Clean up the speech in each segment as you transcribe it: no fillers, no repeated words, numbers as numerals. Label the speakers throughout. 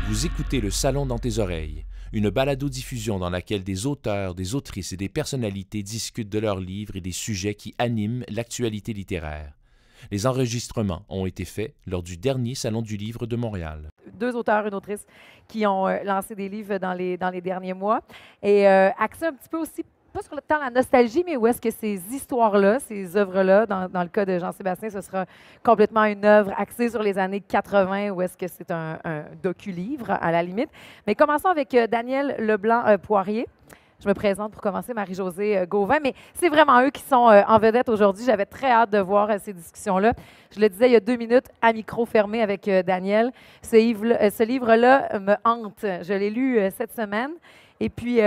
Speaker 1: Vous écoutez Le Salon dans tes oreilles, une balado-diffusion dans laquelle des auteurs, des autrices et des personnalités discutent de leurs livres et des sujets qui animent l'actualité littéraire. Les enregistrements ont été faits lors du dernier Salon du livre de Montréal.
Speaker 2: Deux auteurs, une autrice qui ont lancé des livres dans les derniers mois et axé un petit peu aussi, pas sur le temps la nostalgie, mais où est-ce que ces histoires-là, ces œuvres-là, dans le cas de Jean-Sébastien, ce sera complètement une œuvre axée sur les années 80, ou est-ce que c'est un docu-livre à la limite. Mais commençons avec Daniel Leblanc-Poirier. Je me présente pour commencer, Marie-Josée Gauvin, mais c'est vraiment eux qui sont en vedette aujourd'hui. J'avais très hâte de voir ces discussions-là. Je le disais il y a 2 minutes, à micro fermé avec Daniel. Ce livre-là me hante. Je l'ai lu cette semaine. Et puis,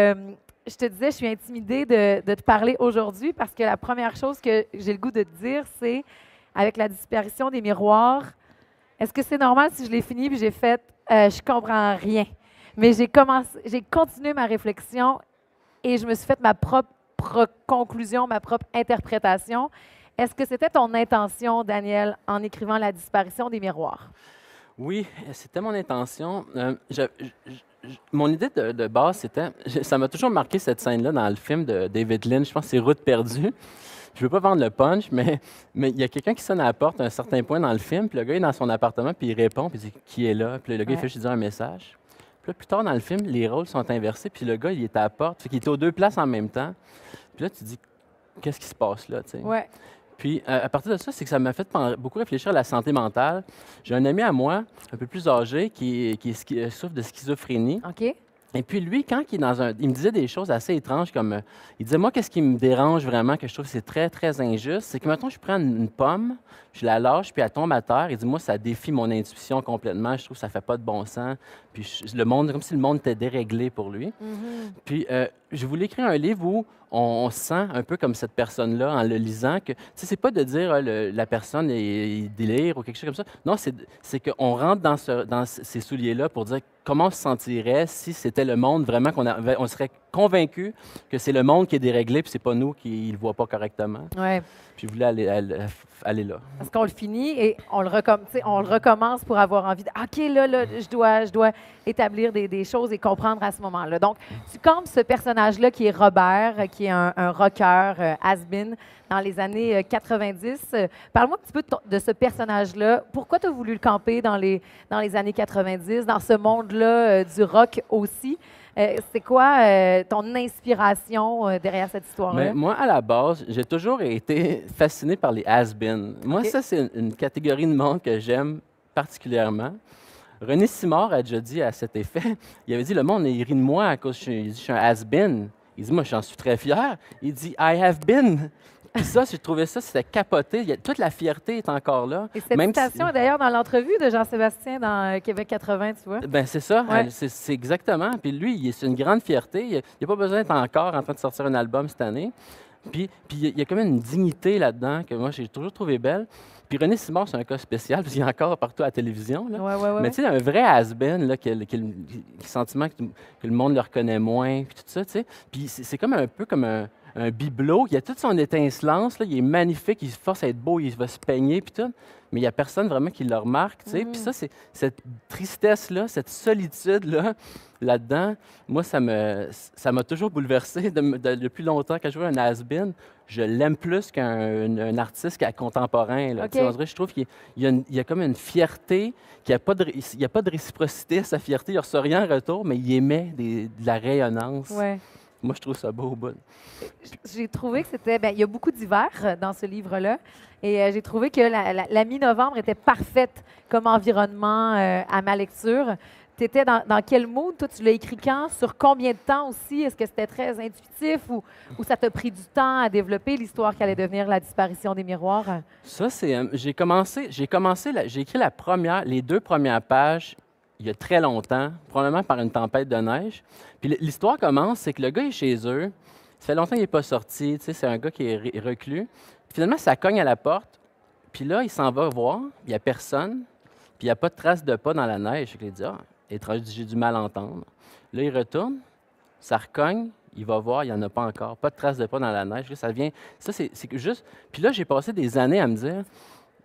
Speaker 2: je te disais, je suis intimidée de te parler aujourd'hui parce que la première chose que j'ai le goût de te dire, c'est, avec la disparition des miroirs, est-ce que c'est normal si je l'ai fini puis j'ai fait « je comprends rien ». Mais j'ai continué ma réflexion et je me suis fait ma propre conclusion, ma propre interprétation. Est-ce que c'était ton intention, Daniel, en écrivant La disparition des miroirs?
Speaker 3: Oui, c'était mon intention. Mon idée de base, c'était... Ça m'a toujours marqué cette scène-là dans le film de David Lynch. Je pense que c'est Route perdue. Je ne veux pas vendre le punch, mais il y a quelqu'un qui sonne à la porte à un certain point dans le film, puis le gars est dans son appartement, puis il répond, puis il dit « Qui est là? » Puis le gars, il fait juste dire un message. Puis là, plus tard dans le film, les rôles sont inversés, puis le gars, il est à la porte, fait qu'il est aux 2 places en même temps. Puis là, tu te dis « Qu'est-ce qui se passe là? »
Speaker 2: Ouais.
Speaker 3: Puis, à partir de ça, c'est que ça m'a fait beaucoup réfléchir à la santé mentale. J'ai un ami à moi, un peu plus âgé, qui souffre de schizophrénie.
Speaker 2: OK.
Speaker 3: Et puis, lui, quand il me disait des choses assez étranges, comme, il disait, moi, qu'est-ce qui me dérange vraiment, que je trouve que c'est très, très injuste, c'est que, mettons, je prends une pomme, je la lâche, puis elle tombe à terre. Il dit, moi, ça défie mon intuition complètement. Je trouve que ça fait pas de bon sens. Puis, le monde, comme si le monde était déréglé pour lui.
Speaker 2: Mm-hmm.
Speaker 3: Puis, je voulais écrire un livre où on se sent un peu comme cette personne-là en le lisant. Que, tu sais, c'est pas de dire la personne est délire ou quelque chose comme ça. Non, c'est qu'on rentre dans ces souliers-là pour dire comment on se sentirait si c'était le monde vraiment on serait convaincu que c'est le monde qui est déréglé puis c'est pas nous qui ne le voit pas correctement.
Speaker 2: Ouais.
Speaker 3: Puis je voulais aller là.
Speaker 2: Parce qu'on le finit et on le recommence pour avoir envie de « OK, là, je dois établir des choses et comprendre à ce moment-là ». Donc, tu campes ce personnage-là qui est Robert, qui est un rocker has-been dans les années 90. Parle-moi un petit peu de ce personnage-là. Pourquoi tu as voulu le camper dans les années 90, dans ce monde-là du rock aussi? C'est quoi ton inspiration derrière cette histoire-là?
Speaker 3: Mais moi, à la base, j'ai toujours été fasciné par les has-been. Moi,
Speaker 2: Okay.
Speaker 3: ça, c'est une catégorie de monde que j'aime particulièrement. René Simard a déjà dit à cet effet, il avait dit, le monde il rit de moi à cause que je suis un has-been. Il dit, moi, j'en suis très fier. Il dit, I have been. Puis ça, j'ai trouvé ça, c'était capoté. Toute la fierté est encore là.
Speaker 2: Et cette citation est d'ailleurs dans l'entrevue de Jean-Sébastien dans Québec 80, tu vois?
Speaker 3: Ben c'est ça,
Speaker 2: Ouais.
Speaker 3: c'est exactement. Puis lui, c'est une grande fierté. Il n'a pas besoin d'être encore en train de sortir un album cette année. Puis il y a quand même une dignité là-dedans que moi, j'ai toujours trouvé belle. Puis René Simard, c'est un cas spécial, parce qu'il est encore partout à la télévision. Là.
Speaker 2: Ouais.
Speaker 3: Mais tu sais, un vrai has-been, là, qui a le sentiment que le monde le reconnaît moins, puis tout ça, tu sais. Puis c'est comme un peu comme un bibelot. Il a toute son étincelance, là, il est magnifique, il se force à être beau, il va se peigner, puis tout. Mais il n'y a personne vraiment qui le remarque, tu sais. Puis ça, c'est cette tristesse-là, cette solitude-là, là-dedans, moi, ça m'a toujours bouleversé depuis longtemps. Quand je vois un has-been, je l'aime plus qu'un artiste contemporain. Là.
Speaker 2: Okay.
Speaker 3: On dirait, je trouve qu'il y a comme une fierté, qu'il n'y a pas de réciprocité à sa fierté. Il ne reçoit rien en retour, mais il émet de la rayonnance.
Speaker 2: Ouais.
Speaker 3: Moi, je trouve ça beau au bout.
Speaker 2: J'ai trouvé que c'était... il y a beaucoup d'hiver dans ce livre-là. Et j'ai trouvé que la mi-novembre était parfaite comme environnement à ma lecture. Tu étais dans quel mood? Toi, tu l'as écrit quand? Sur combien de temps aussi? Est-ce que c'était très intuitif ou ça t'a pris du temps à développer l'histoire qui allait devenir La disparition des miroirs?
Speaker 3: Ça, c'est... j'ai écrit les 2 premières pages il y a très longtemps, probablement par une tempête de neige. Puis l'histoire commence, c'est que le gars est chez eux. Ça fait longtemps qu'il n'est pas sorti. Tu sais, c'est un gars qui est reclus. Finalement, ça cogne à la porte. Puis là, il s'en va voir. Il n'y a personne. Puis il n'y a pas de trace de pas dans la neige. Il dit, étrange, j'ai du mal à entendre. Là, il retourne. Ça recogne. Il va voir, il n'y en a pas encore. Pas de trace de pas dans la neige. Là, ça vient... Ça, c'est juste... Puis là, j'ai passé des années à me dire...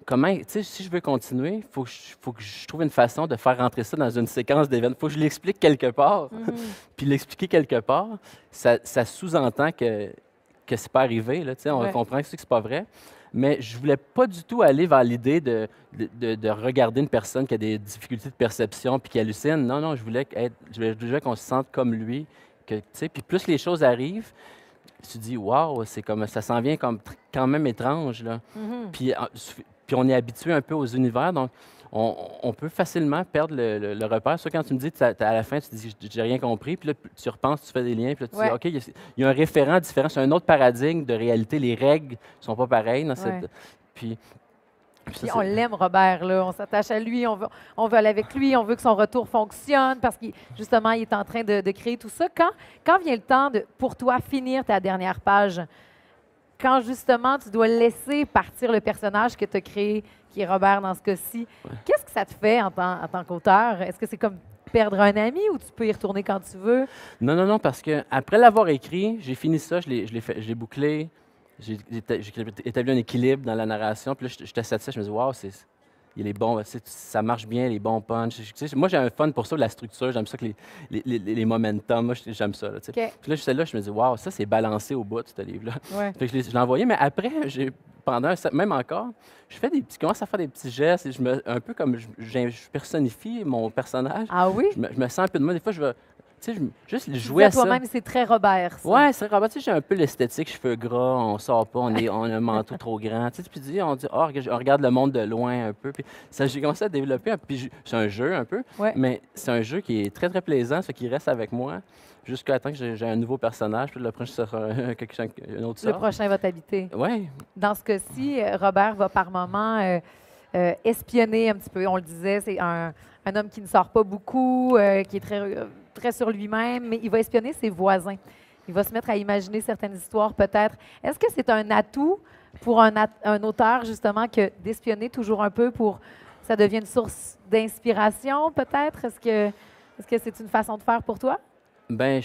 Speaker 3: comment, tu sais, si je veux continuer, faut que je trouve une façon de faire rentrer ça dans une séquence d'événements. Il faut que je l'explique quelque part. Puis l'expliquer quelque part, ça sous-entend que c'est pas arrivé. Là, tu sais, on comprend que c'est pas vrai. Mais je voulais pas du tout aller vers l'idée de regarder une personne qui a des difficultés de perception puis qui hallucine. Non, non, je voulais qu'on se sente comme lui. Que, tu sais, puis plus les choses arrivent, tu te dis, waouh, c'est comme ça s'en vient comme quand même étrange. Là. Puis on est habitué un peu aux univers, donc on peut facilement perdre le repère. Ça, quand tu me dis, à la fin, tu te dis, j'ai rien compris, puis là, tu repenses, tu fais des liens, puis là, tu dis, OK, il y a un référent différent, c'est un autre paradigme de réalité, les règles ne sont pas pareilles dans cette. Puis
Speaker 2: on l'aime, Robert, là. On s'attache à lui, on veut aller avec lui, on veut que son retour fonctionne parce qu'il, justement, il est en train de créer tout ça. Quand vient le temps pour toi, finir ta dernière page, quand, justement, tu dois laisser partir le personnage que tu as créé, qui est Robert dans ce cas-ci, qu'est-ce que ça te fait en tant qu'auteur? Est-ce que c'est comme perdre un ami ou tu peux y retourner quand tu veux?
Speaker 3: Non, non, non, parce qu'après l'avoir écrit, j'ai fini ça, je l'ai bouclé. J'ai établi un équilibre dans la narration. Puis là, j'étais satisfait. Je me dis, waouh, il est bon, ça marche bien, les bons punchs. Moi, j'ai un fun pour ça, la structure. J'aime ça que les momentum. Moi, j'aime ça. Là, Puis là, je me dis, waouh, ça, c'est balancé au bout, ce livre-là. Fait que je l'ai envoyé, mais après, même encore, je commence à faire des petits gestes. Et un peu comme je personnifie mon personnage.
Speaker 2: Ah oui?
Speaker 3: Je me sens un peu de moi. Des fois, je vais. Juste jouer à ça.
Speaker 2: Toi-même, c'est très Robert, ça.
Speaker 3: Ouais, c'est Robert. J'ai un peu l'esthétique, cheveux gras, on sort pas, on a un manteau trop grand. Puis on dit, oh, on regarde le monde de loin un peu. Puis j'ai commencé à développer. Puis c'est un jeu un peu, mais c'est un jeu qui est très, très plaisant, ce qui reste avec moi jusqu'à temps que j'ai un nouveau personnage. Puis le prochain sera un autre sorte.
Speaker 2: Le prochain va t'habiter.
Speaker 3: Oui.
Speaker 2: Dans ce cas-ci, Robert va par moments espionner un petit peu. On le disait, c'est un homme qui ne sort pas beaucoup, qui est très sur lui-même, mais il va espionner ses voisins. Il va se mettre à imaginer certaines histoires, peut-être. Est-ce que c'est un atout pour un auteur, justement, que d'espionner toujours un peu pour que ça devienne une source d'inspiration, peut-être? Est-ce que c'est une façon de faire pour toi?
Speaker 3: Bien,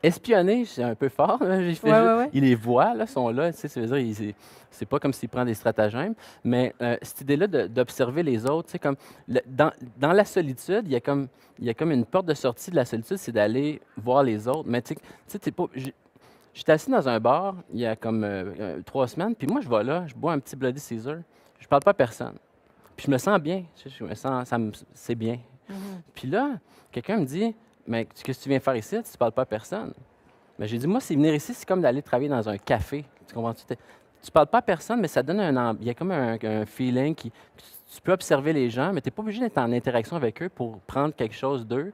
Speaker 3: espionner, c'est un peu fort. Il les voit, là, sont là. Tu sais, ça veut dire, c'est pas comme s'il prend des stratagèmes. Mais cette idée-là d'observer les autres, tu sais, comme dans la solitude, il y a comme une porte de sortie de la solitude, c'est d'aller voir les autres. Mais tu sais, t'es pas. J'étais assis dans un bar il y a comme 3 semaines, puis moi, je vais là, je bois un petit Bloody Caesar, je parle pas à personne. Puis je me sens bien. Je me sens, c'est bien. Puis là, quelqu'un me dit, mais qu'est-ce que tu viens faire ici? Tu ne parles pas à personne. Mais j'ai dit, moi, venir ici, c'est comme d'aller travailler dans un café. Tu comprends? Tu ne parles pas à personne, mais ça donne il y a comme un feeling qui. Tu peux observer les gens, mais tu n'es pas obligé d'être en interaction avec eux pour prendre quelque chose d'eux.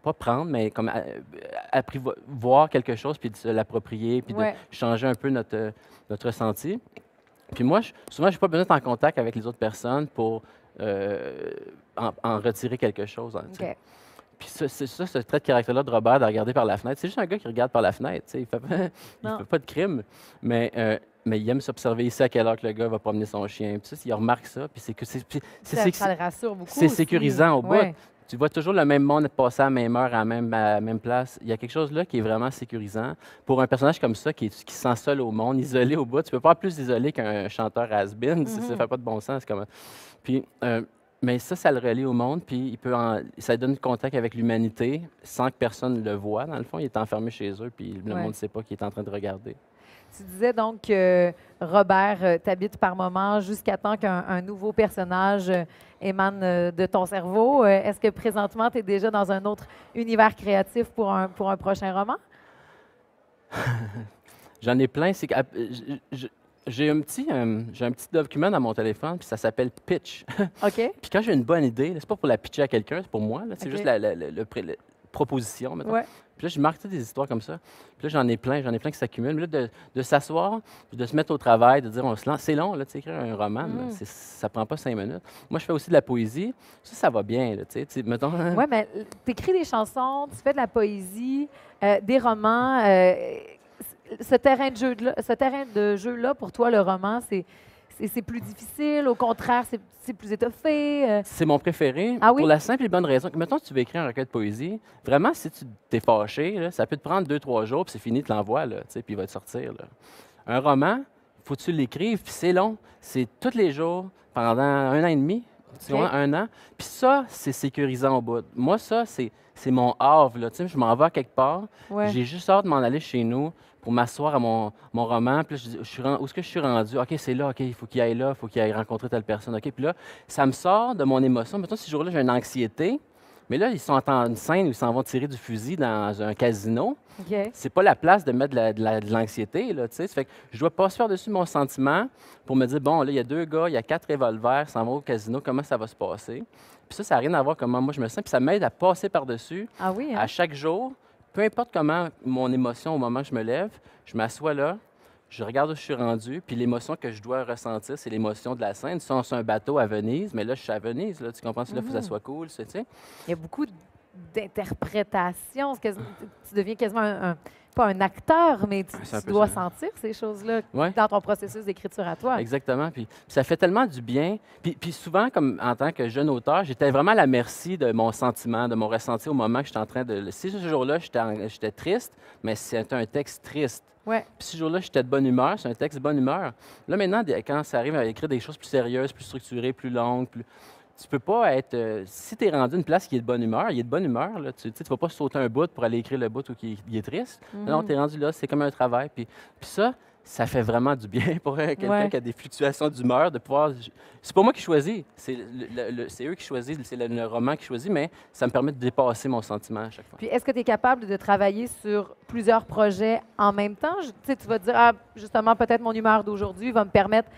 Speaker 3: Pas prendre, mais comme voir quelque chose, puis de se l'approprier, puis de changer un peu notre ressenti. Puis moi, souvent, je n'ai pas besoin d'être en contact avec les autres personnes pour en retirer quelque chose. Puis ce trait de caractère-là de Robert, de regarder par la fenêtre, c'est juste un gars qui regarde par la fenêtre. Il ne fait pas de crime, mais il aime s'observer ici à quelle heure que le gars va promener son chien. Puis il remarque ça. Puis
Speaker 2: ça le rassure beaucoup.
Speaker 3: C'est sécurisant au bout. Tu vois toujours le même monde passer à la même heure, à la même place. Il y a quelque chose là qui est vraiment sécurisant. Pour un personnage comme ça, qui se sent seul au monde, isolé au bout, tu ne peux pas être plus isolé qu'un chanteur has-been. Ça ne fait pas de bon sens. Puis, mais ça le relie au monde, puis ça donne contact avec l'humanité sans que personne le voie. Dans le fond, il est enfermé chez eux, puis le monde ne sait pas qu'il est en train de regarder.
Speaker 2: Tu disais donc que Robert t'habite par moment jusqu'à temps qu'un nouveau personnage émane de ton cerveau. Est-ce que présentement, tu es déjà dans un autre univers créatif pour un prochain roman?
Speaker 3: J'en ai plein. J'ai un petit document dans mon téléphone, puis ça s'appelle Pitch.
Speaker 2: OK.
Speaker 3: Puis quand j'ai une bonne idée, c'est pas pour la pitcher à quelqu'un, c'est pour moi. C'est juste la proposition, mettons. Puis là, je marque toutes des histoires comme ça. Puis là, j'en ai plein qui s'accumulent. Mais là, de s'asseoir, puis de se mettre au travail, de dire, on se lance. C'est long, là, écrire un roman, ça prend pas 5 minutes. Moi, je fais aussi de la poésie. Ça va bien, là, mettons.
Speaker 2: Oui, mais tu écris des chansons, tu fais de la poésie, des romans. Ce terrain de jeu-là, pour toi, le roman, c'est plus difficile? Au contraire, c'est plus étoffé?
Speaker 3: C'est mon préféré, pour la simple et bonne raison que, mettons, tu veux écrire un recueil de poésie, vraiment, si tu t'es fâché, là, ça peut te prendre 2-3 jours, puis c'est fini, tu l'envoies, puis il va te sortir. Là. Un roman, faut que tu l'écrives, puis c'est long. C'est tous les jours, pendant 1 an et demi, tu vois, 1 an. Puis ça, c'est sécurisant au bout. Moi, ça, c'est mon havre, là. Tu sais, je m'en vais à quelque part.
Speaker 2: Ouais.
Speaker 3: J'ai juste hâte de m'en aller chez nous pour m'asseoir à mon roman. Puis là, je dis, où est-ce que je suis rendu? OK, c'est là. OK, il faut qu'il aille là. Il faut qu'il aille rencontrer telle personne. OK, puis là, ça me sort de mon émotion. Mettons, ce jour-là, j'ai une anxiété. Mais là, ils sont en une scène où ils s'en vont tirer du fusil dans un casino.
Speaker 2: OK.
Speaker 3: C'est pas la place de mettre de l'anxiété, là, tu sais. Ça fait que je dois passer par-dessus mon sentiment pour me dire, bon, là, il y a 2 gars, il y a 4 revolvers, s'en vont au casino, comment ça va se passer? Puis ça n'a rien à voir comment moi je me sens, puis ça m'aide à passer par-dessus
Speaker 2: Ah oui, hein?
Speaker 3: à chaque jour, peu importe comment mon émotion au moment où je me lève, je m'assois là, je regarde où je suis rendu, puis l'émotion que je dois ressentir, c'est l'émotion de la scène. Si on est sur un bateau à Venise, mais là, je suis à Venise, là, tu comprends? Là, il faut que ça soit cool, tu sais.
Speaker 2: Il y a beaucoup d'interprétations. Tu deviens quasiment pas un acteur, mais
Speaker 3: C'est un
Speaker 2: tu
Speaker 3: peu
Speaker 2: dois
Speaker 3: ça.
Speaker 2: sentir ces choses-là
Speaker 3: Ouais.
Speaker 2: dans ton processus d'écriture à toi.
Speaker 3: Exactement. Puis ça fait tellement du bien. Puis souvent, comme en tant que jeune auteur, j'étais vraiment à la merci de mon sentiment, de mon ressenti au moment que j'étais en train de... Si ce jour-là, j'étais triste, mais c'était un texte triste.
Speaker 2: Ouais.
Speaker 3: Puis ce jour-là, j'étais de bonne humeur, c'est un texte de bonne humeur. Là, maintenant, quand ça arrive à écrire des choses plus sérieuses, plus structurées, plus longues, tu peux pas être... si tu es rendu à une place qui est de bonne humeur, il est de bonne humeur. Là. Tu vas pas sauter un bout pour aller écrire le bout où il est triste. Non, tu es rendu là, c'est comme un travail. Puis ça fait vraiment du bien pour quelqu'un qui a des fluctuations d'humeur, de pouvoir... C'est pas moi qui choisis, c'est eux qui choisissent, c'est le roman qui choisit, mais ça me permet de dépasser mon sentiment à chaque fois.
Speaker 2: Puis est-ce que tu es capable de travailler sur plusieurs projets en même temps? Tu vas te dire, ah, justement, peut-être mon humeur d'aujourd'hui va me permettre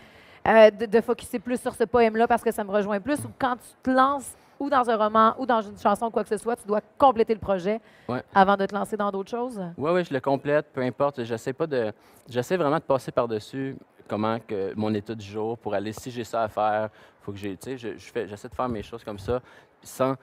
Speaker 2: de focusser plus sur ce poème-là parce que ça me rejoint plus. Ou quand tu te lances ou dans un roman ou dans une chanson, quoi que ce soit, tu dois compléter le projet avant de te lancer dans d'autres choses?
Speaker 3: Oui, je le complète, peu importe. J'essaie vraiment de passer par-dessus comment que mon état du jour pour aller, si j'ai ça à faire, faut que j'essaie de faire mes choses comme ça sans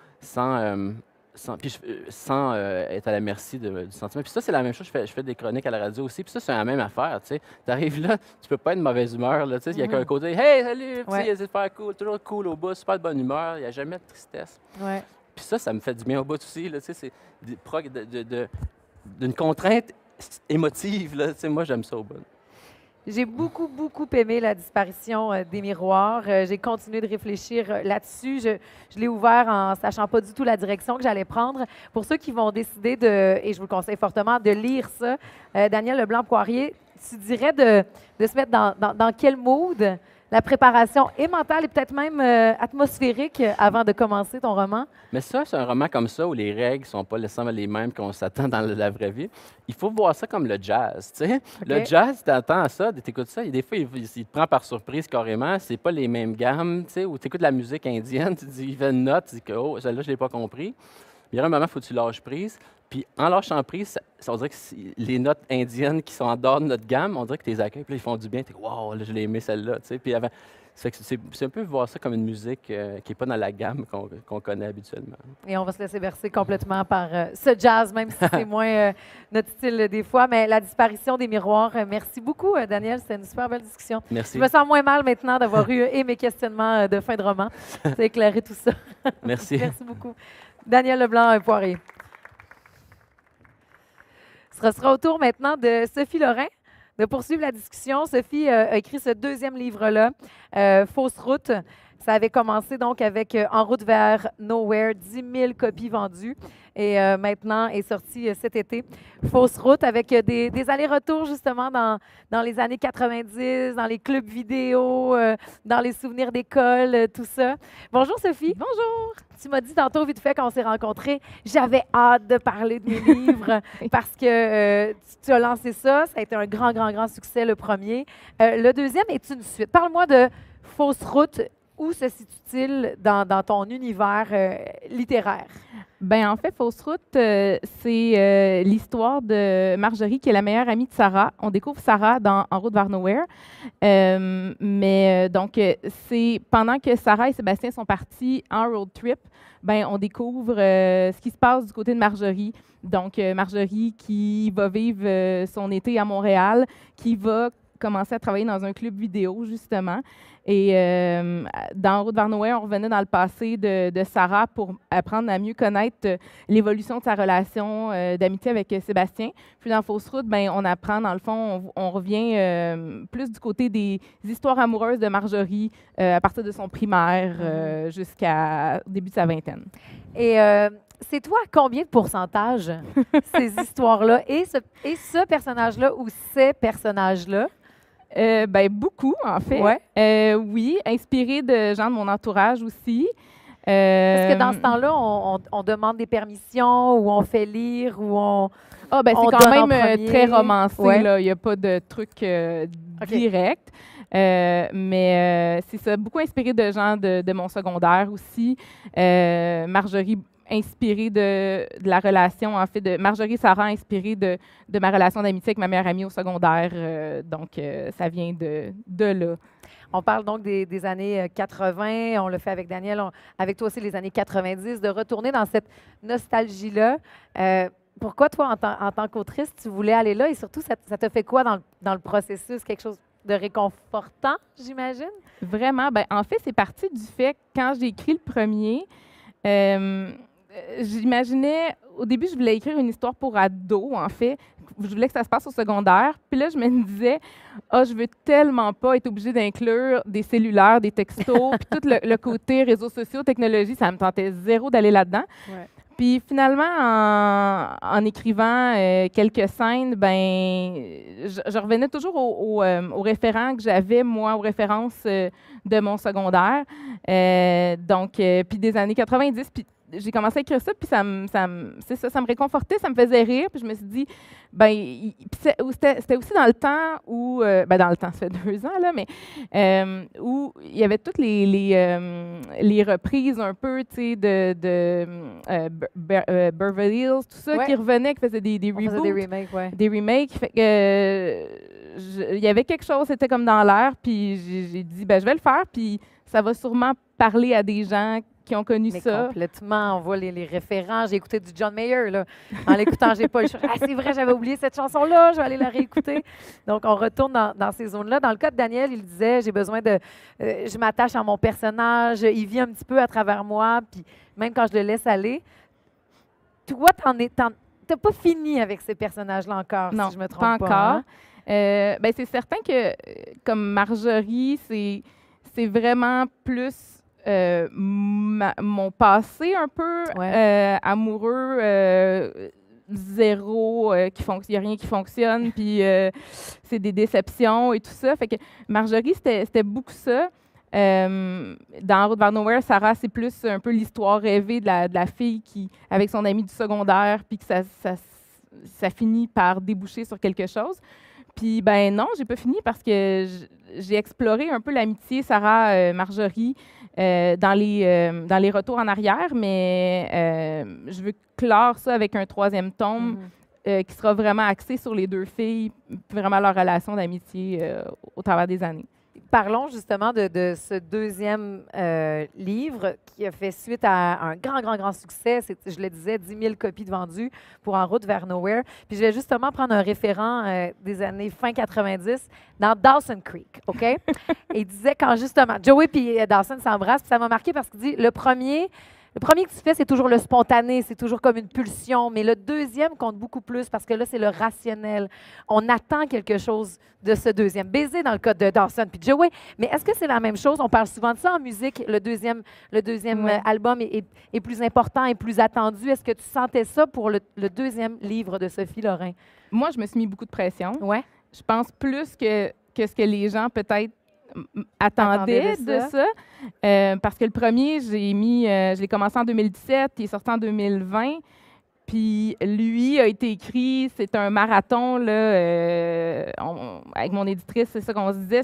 Speaker 3: être à la merci du sentiment. Puis ça, c'est la même chose. Je fais des chroniques à la radio aussi. Puis ça, c'est la même affaire. Tu arrives là, tu peux pas être de mauvaise humeur. Là, il y a qu'un côté, hey, salut, puis il super cool, toujours cool au bout, super de bonne humeur, il n'y a jamais de tristesse.
Speaker 2: Ouais.
Speaker 3: Puis ça me fait du bien au bout aussi. Là, c'est d'une contrainte émotive. Là, moi, j'aime ça au bout.
Speaker 2: J'ai beaucoup, beaucoup aimé la disparition des miroirs. J'ai continué de réfléchir là-dessus. Je l'ai ouvert en sachant pas du tout la direction que j'allais prendre. Pour ceux qui vont décider et je vous le conseille fortement, de lire ça, Daniel Leblanc-Poirier, tu dirais de se mettre dans quel mood? La préparation est mentale et peut-être même atmosphérique avant de commencer ton roman?
Speaker 3: Mais ça, c'est un roman comme ça où les règles ne sont pas nécessairement les mêmes qu'on s'attend dans la vraie vie. Il faut voir ça comme le jazz. Okay. Le jazz, tu attends à ça, tu écoutes ça, et des fois, il te prend par surprise carrément. C'est pas les mêmes gammes. Ou tu écoutes la musique indienne, tu dis, il fait une note, tu dis que oh, celle-là, je ne l'ai pas compris. Il y a un moment, il faut que tu lâches prise. Puis en lâchant prise, on dirait que les notes indiennes qui sont en dehors de notre gamme, on dirait que tu les accueilles, puis là, ils font du bien. Tu dis, wow, là, je l'ai aimé celle-là. Puis avant, c'est un peu voir ça comme une musique qui n'est pas dans la gamme qu'on connaît habituellement.
Speaker 2: Et on va se laisser bercer complètement par ce jazz, même si c'est moins notre style des fois. Mais la disparition des miroirs, merci beaucoup, Daniel. C'était une super belle discussion.
Speaker 3: Merci.
Speaker 2: Je me sens moins mal maintenant d'avoir eu mes questionnements de fin de roman. Ça a éclairé tout ça.
Speaker 3: Merci.
Speaker 2: Merci beaucoup. Daniel Leblanc-Poirier. Ce sera au tour maintenant de Sophie Lorrain de poursuivre la discussion. Sophie a écrit ce 2e livre-là, Fausse route. Ça avait commencé donc avec En route vers Nowhere, 10 000 copies vendues. Et maintenant est sorti cet été, Fausse route, avec des allers-retours justement dans les années 90, dans les clubs vidéo, dans les souvenirs d'école, tout ça. Bonjour Sophie.
Speaker 4: Bonjour.
Speaker 2: Tu m'as dit tantôt, vite fait, quand on s'est rencontrés, j'avais hâte de parler de mes livres parce que tu as lancé ça. Ça a été un grand, grand, grand succès, le premier. Le deuxième est une suite. Parle-moi de Fausse route. Où se situe-t-il dans ton univers littéraire?
Speaker 4: Bien, en fait, Fausse route, c'est l'histoire de Marjorie, qui est la meilleure amie de Sarah. On découvre Sarah dans En route vers Nowhere. Donc, c'est pendant que Sarah et Sébastien sont partis en road trip, ben, on découvre ce qui se passe du côté de Marjorie. Donc, Marjorie qui va vivre son été à Montréal, qui va commencer à travailler dans un club vidéo, justement. Et dans En route vers Nowhere, on revenait dans le passé de Sarah pour apprendre à mieux connaître l'évolution de sa relation d'amitié avec Sébastien. Puis dans Fausse route, ben, on apprend, dans le fond, on revient plus du côté des histoires amoureuses de Marjorie à partir de son primaire jusqu'au début de sa vingtaine.
Speaker 2: Et c'est toi à combien de pourcentage ces histoires-là et ce personnage-là ou ces personnages-là?
Speaker 4: Ben, beaucoup, en fait.
Speaker 2: Ouais.
Speaker 4: Oui, inspiré de gens de mon entourage aussi.
Speaker 2: Est-ce que dans ce temps-là, on demande des permissions ou on fait lire ou on...
Speaker 4: Ah, ben,
Speaker 2: on
Speaker 4: c'est quand
Speaker 2: donne en
Speaker 4: même
Speaker 2: premier?
Speaker 4: très romancé,
Speaker 2: Ouais.
Speaker 4: là. Il n'y a pas de truc direct. Mais c'est ça, beaucoup inspiré de gens de mon secondaire aussi. Marjorie, inspirée de la relation, en fait, de Marjorie Sarah, inspirée de ma relation d'amitié avec ma meilleure amie au secondaire. Donc, ça vient de là.
Speaker 2: On parle donc des années 80, on le fait avec Daniel, avec toi aussi les années 90, de retourner dans cette nostalgie-là. Pourquoi, toi, en tant qu'autrice, tu voulais aller là et surtout, ça te fait quoi dans le processus? Quelque chose de réconfortant, j'imagine?
Speaker 4: Vraiment. Ben, en fait, c'est parti du fait que quand j'ai écrit le premier, j'imaginais, au début, je voulais écrire une histoire pour ados, en fait. Je voulais que ça se passe au secondaire. Puis là, je me disais, je veux tellement pas être obligée d'inclure des cellulaires, des textos, puis tout le côté réseaux sociaux, technologie, ça me tentait zéro d'aller là-dedans.
Speaker 2: Ouais.
Speaker 4: Puis finalement, en écrivant quelques scènes, ben, je revenais toujours aux référents que j'avais, moi, aux références de mon secondaire. Puis des années 90. Puis j'ai commencé à écrire ça, puis ça me réconfortait, ça me faisait rire. Puis je me suis dit, c'était aussi dans le temps où, dans le temps, ça fait 2 ans, là, mais où il y avait toutes les reprises un peu, tu sais, de Beverly Hills, tout ça,
Speaker 2: Ouais.
Speaker 4: qui revenait, qui faisait des
Speaker 2: On
Speaker 4: reboots.
Speaker 2: faisait des remakes, ouais.
Speaker 4: Des remakes. Fait que il y avait quelque chose, c'était comme dans l'air, puis j'ai dit, je vais le faire, puis ça va sûrement parler à des gens qui ont connu
Speaker 2: Mais
Speaker 4: ça.
Speaker 2: complètement, on voit les référents. J'ai écouté du John Mayer, là. En l'écoutant, j'ai pas eu le choix. Ah, c'est vrai, j'avais oublié cette chanson-là, je vais aller la réécouter. Donc, on retourne dans ces zones-là. Dans le cas de Daniel, il disait, j'ai besoin de... je m'attache à mon personnage, il vit un petit peu à travers moi, puis même quand je le laisse aller. Toi, t'as pas fini avec ces personnages-là encore,
Speaker 4: Non,
Speaker 2: si je me trompe
Speaker 4: pas
Speaker 2: pas.
Speaker 4: encore.
Speaker 2: Hein?
Speaker 4: C'est certain que, comme Marjorie, c'est vraiment plus mon passé un peu amoureux, zéro, il n'y a rien qui fonctionne, puis c'est des déceptions et tout ça. Fait que Marjorie, c'était beaucoup ça. Dans En route vers Nowhere, Sarah, c'est plus un peu l'histoire rêvée de la fille qui, avec son ami du secondaire, puis que ça finit par déboucher sur quelque chose. Puis, ben non, j'ai pas fini parce que j'ai exploré un peu l'amitié Sarah-Marjorie dans les retours en arrière, mais je veux clore ça avec un 3e tome qui sera vraiment axé sur les 2 filles, vraiment leur relation d'amitié au travers des années.
Speaker 2: Parlons justement de ce 2e livre qui a fait suite à un grand succès. Je le disais, 10 000 copies de vendues pour En route vers Nowhere. Puis je vais justement prendre un référent des années fin 90 dans Dawson Creek, OK? Et il disait quand justement, Joey et Dawson s'embrassent, puis ça m'a marqué parce qu'il dit, le premier que tu fais, c'est toujours le spontané, c'est toujours comme une pulsion, mais le 2e compte beaucoup plus parce que là, c'est le rationnel. On attend quelque chose de ce 2e. Baiser dans le cas de Dawson puis Joey, mais est-ce que c'est la même chose? On parle souvent de ça en musique. Le deuxième album est plus important et plus attendu. Est-ce que tu sentais ça pour le 2e livre de Sophie Lorrain?
Speaker 4: Moi, je me suis mis beaucoup de pression.
Speaker 2: Ouais.
Speaker 4: Je pense plus que ce que les gens peut-être attendaient de ça. Parce que le premier, je l'ai commencé en 2017, il est sorti en 2020. Puis lui a été écrit, c'est un marathon, là, avec mon éditrice, c'est ça qu'on se disait.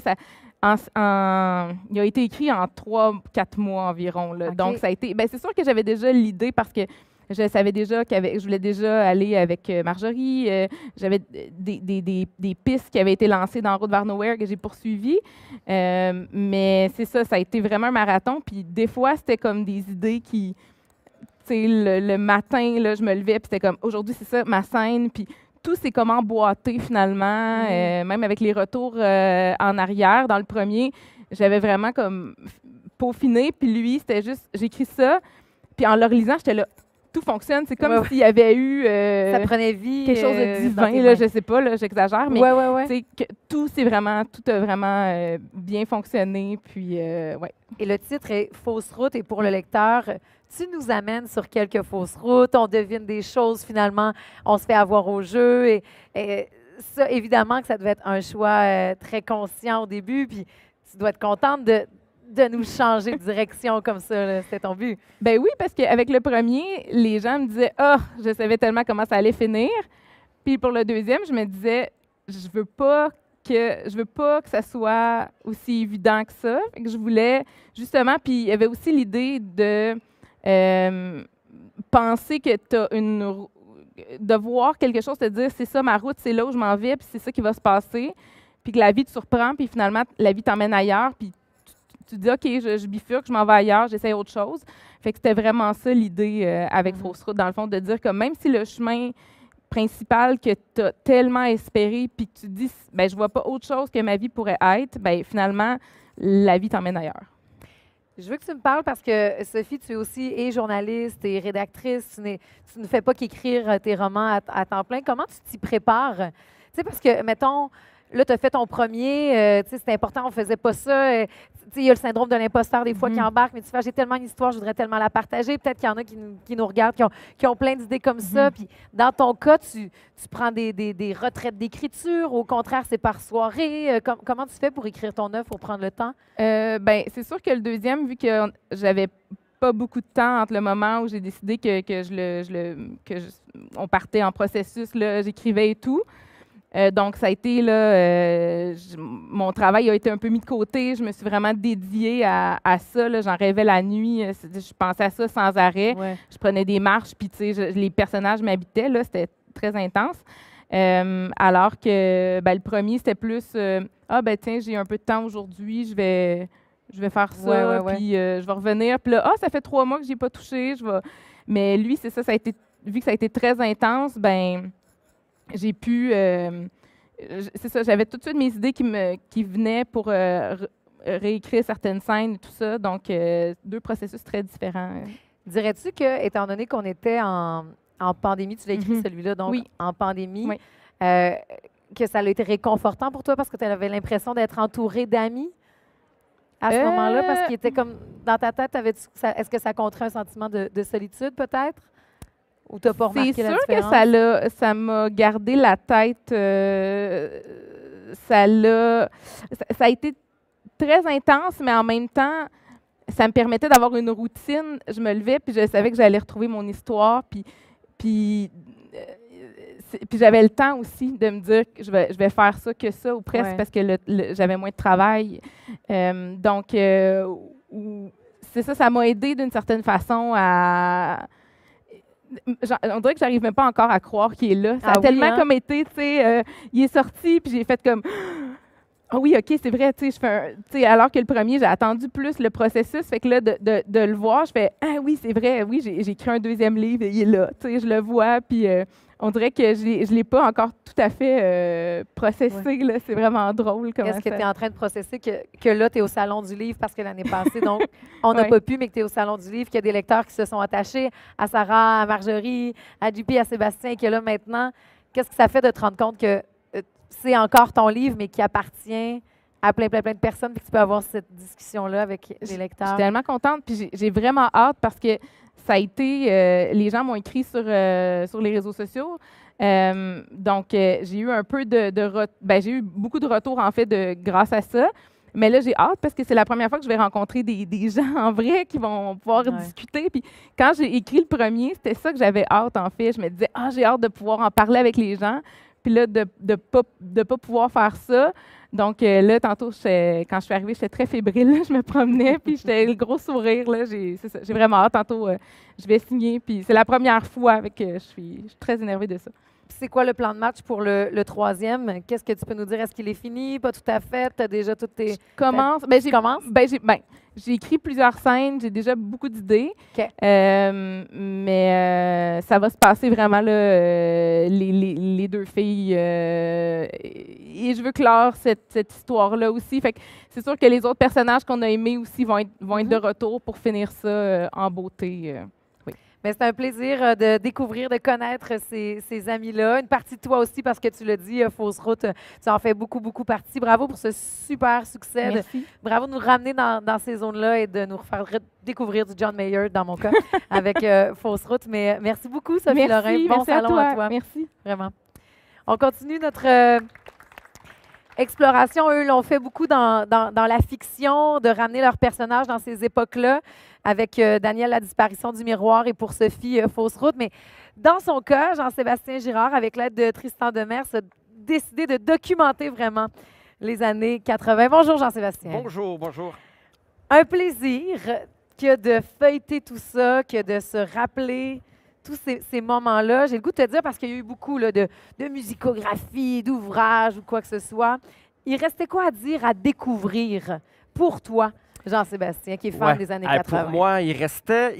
Speaker 4: Il a été écrit en 3-4 mois environ. Là.
Speaker 2: Okay.
Speaker 4: Donc, ça a été. C'est sûr que j'avais déjà l'idée parce que je savais déjà je voulais déjà aller avec Marjorie. J'avais des pistes qui avaient été lancées dans En route vers Nowhere que j'ai poursuivies. Mais c'est ça, ça a été vraiment un marathon. Puis des fois, c'était comme des idées qui... Tu sais, le matin, là, je me levais, puis c'était comme, aujourd'hui, c'est ça, ma scène. Puis tout s'est comme emboîté finalement, même avec les retours en arrière. Dans le premier, j'avais vraiment comme peaufiné. Puis lui, c'était juste, j'écris ça. Puis en le relisant, j'étais là, tout fonctionne. C'est comme s'il y avait eu
Speaker 2: ça prenait vie.
Speaker 4: quelque chose de divin, là, je sais pas, là, j'exagère, mais que tout a vraiment bien fonctionné. Puis, ouais.
Speaker 2: Et le titre est Fausse route. Et pour le lecteur, tu nous amènes sur quelques fausses routes. On devine des choses, finalement. On se fait avoir au jeu. Et ça, évidemment, que ça devait être un choix très conscient au début. Puis tu dois être contente de nous changer de direction comme ça, là. C'était ton but.
Speaker 4: Ben oui, parce qu'avec le premier, les gens me disaient « Ah, je savais tellement comment ça allait finir. » Puis pour le deuxième, je me disais « Je veux pas que ça soit aussi évident que ça. » Fait que je voulais justement, puis il y avait aussi l'idée de penser que tu as de voir quelque chose, te dire « C'est ça ma route, c'est là où je m'en vais, puis c'est ça qui va se passer. » Puis que la vie te surprend, puis finalement, la vie t'emmène ailleurs, puis tu dis, OK, je bifurque, je m'en vais ailleurs, j'essaie autre chose. Fait que c'était vraiment ça l'idée avec Fausse route, dans le fond, de dire que même si le chemin principal que tu as tellement espéré, puis que tu dis, ben je vois pas autre chose que ma vie pourrait être, ben finalement, la vie t'emmène ailleurs.
Speaker 2: Je veux que tu me parles parce que, Sophie, tu es aussi journaliste et rédactrice. Tu ne fais pas qu'écrire tes romans à temps plein. Comment tu t'y prépares? Tu sais, parce que, mettons, là, tu as fait ton premier, tu sais, c'est important, on faisait pas ça. Tu sais, il y a le syndrome de l'imposteur des fois qui embarque, mais tu fais, j'ai tellement une histoire, je voudrais tellement la partager. Peut-être qu'il y en a qui nous regardent, qui ont plein d'idées comme ça. Puis dans ton cas, tu prends des retraites d'écriture. Au contraire, c'est par soirée. Comment tu fais pour écrire ton œuvre, pour prendre le temps?
Speaker 4: Ben, c'est sûr que le deuxième, vu que j'avais pas beaucoup de temps entre le moment où j'ai décidé on partait en processus, là, j'écrivais et tout. Donc, ça a été, là, mon travail a été un peu mis de côté. Je me suis vraiment dédiée à ça. J'en rêvais la nuit. Je pensais à ça sans arrêt.
Speaker 2: Ouais.
Speaker 4: Je prenais des marches, puis, tu sais, les personnages m'habitaient. C'était très intense. Alors que ben, le premier, c'était plus ah, ben tiens, j'ai un peu de temps aujourd'hui, je vais faire ça, puis je vais revenir. Puis là, ah, ça fait 3 mois que je n'y ai pas touché. Mais lui, c'est ça, vu que ça a été très intense, ben j'ai pu. C'est ça, j'avais tout de suite mes idées qui venaient pour réécrire certaines scènes et tout ça. Donc, 2 processus très différents.
Speaker 2: Dirais-tu que, étant donné qu'on était en pandémie, tu l'as écrit celui-là, donc en pandémie, que ça a été réconfortant pour toi parce que tu avais l'impression d'être entourée d'amis à ce moment-là? Parce qu'il était comme dans ta tête, est-ce que ça contrait un sentiment de solitude peut-être? Ou tu n'as pas remarqué la différence?
Speaker 4: C'est sûr que ça m'a gardé la tête. Ça a été très intense, mais en même temps, ça me permettait d'avoir une routine. Je me levais, puis je savais que j'allais retrouver mon histoire. Puis j'avais le temps aussi de me dire que je vais faire ça que ça, ou presque, parce que j'avais moins de travail. Donc, c'est ça m'a aidé d'une certaine façon à... On dirait que j'arrive même pas encore à croire qu'il est là. Ça a tellement comme été, tu sais, il est sorti, puis j'ai fait comme... Ah oui, OK, c'est vrai, tu sais, alors que le premier, j'ai attendu plus le processus, fait que là, de le voir, je fais, ah oui, c'est vrai, oui, j'ai écrit un 2e livre, et il est là, tu sais, je le vois, puis on dirait que je l'ai pas encore tout à fait processé, là, c'est vraiment drôle.
Speaker 2: Est-ce que tu es en train de processer que là, tu es au Salon du Livre, parce que l'année passée, donc, on n'a pas pu, mais que tu es au Salon du Livre, qu'il y a des lecteurs qui se sont attachés à Sarah, à Marjorie, à JP, à Sébastien, et que là, maintenant, qu'est-ce que ça fait de te rendre compte que c'est encore ton livre, mais qui appartient à plein de personnes, puis que tu peux avoir cette discussion-là avec les lecteurs?
Speaker 4: Je suis tellement contente, puis j'ai vraiment hâte parce que ça a été... les gens m'ont écrit sur les réseaux sociaux. Donc, j'ai eu un peu j'ai eu beaucoup de retours, en fait, grâce à ça. Mais là, j'ai hâte parce que c'est la première fois que je vais rencontrer des gens en vrai qui vont pouvoir discuter. Puis quand j'ai écrit le premier, c'était ça que j'avais hâte, en fait. Je me disais, j'ai hâte de pouvoir en parler avec les gens. Puis là, de pas pouvoir faire ça. Donc là, tantôt, quand je suis arrivée, j'étais très fébrile. Là, je me promenais, puis j'étais le gros sourire. Là, j'ai vraiment hâte. Tantôt, je vais signer. Puis c'est la première fois. Je suis très énervée de ça.
Speaker 2: c'est quoi le plan de match pour le troisième? Qu'est-ce que tu peux nous dire? Est-ce qu'il est fini? Pas tout à fait? Tu as déjà toutes tes...
Speaker 4: Commence.
Speaker 2: Tu commences?
Speaker 4: J'ai écrit plusieurs scènes, j'ai déjà beaucoup d'idées.
Speaker 2: OK.
Speaker 4: Mais ça va se passer vraiment là, les deux filles. Et je veux clore cette histoire-là aussi. Fait que c'est sûr que les autres personnages qu'on a aimés aussi vont être de retour pour finir ça en beauté.
Speaker 2: Mais c'est un plaisir de découvrir, de connaître ces amis-là. Une partie de toi aussi, parce que tu l'as dit, Fausse Route, tu en fais beaucoup, beaucoup partie. Bravo pour ce super succès.
Speaker 4: Merci.
Speaker 2: Bravo de nous ramener dans ces zones-là et de nous faire découvrir du John Mayer, dans mon cas, avec Fausse Route. Mais merci beaucoup, Sophie Lorrain. Bon
Speaker 4: merci
Speaker 2: salon à toi.
Speaker 4: Merci.
Speaker 2: Vraiment. On continue notre exploration. Eux l'ont fait beaucoup dans la fiction, de ramener leurs personnages dans ces époques-là, avec Daniel, La disparition du miroir, et pour Sophie, Fausse Route. Mais dans son cas, Jean-Sébastien Girard, avec l'aide de Tristan Demers, a décidé de documenter vraiment les années 80. Bonjour, Jean-Sébastien.
Speaker 5: Bonjour, bonjour.
Speaker 2: Un plaisir que de feuilleter tout ça, que de se rappeler tous ces moments-là. J'ai le goût de te dire, parce qu'il y a eu beaucoup là, de musicographie, d'ouvrages ou quoi que ce soit. Il restait quoi à dire, à découvrir pour toi, Jean-Sébastien, qui est fan des années 80?
Speaker 5: Pour moi, il restait